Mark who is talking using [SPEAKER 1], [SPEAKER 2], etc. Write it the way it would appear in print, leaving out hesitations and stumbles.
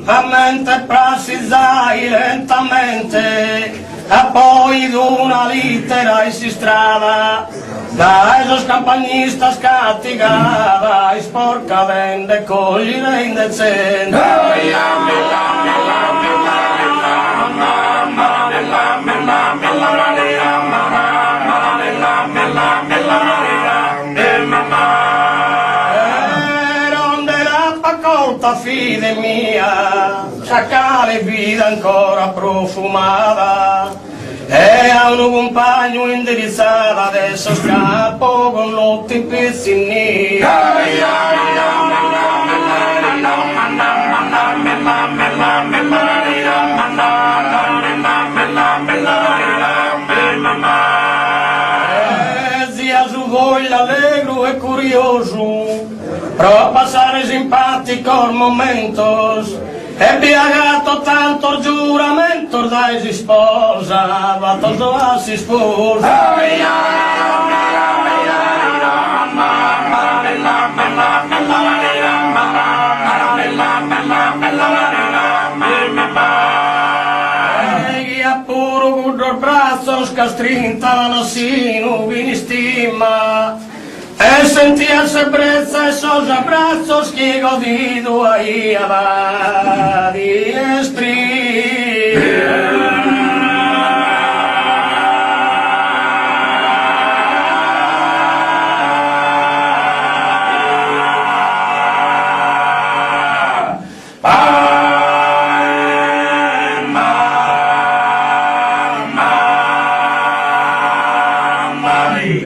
[SPEAKER 1] A mente prassisai lentamente e poi d'una littera e si strada da esos campagnistas cattigava e sporca vende cogliere indecente. Fide mia, sciacale vita ancora profumata e a un compagno indirizzata adesso scappo con lotti pizzini. Zia su voglia allegro e curioso pro passare simpatico momentos e piagato tanto giuramento dai si sposa vatto si sposa. E puro con il braccio scastrinta la sino vini stima e senti a sebrezza e sos abbraccios che godido ahí avanti esprit.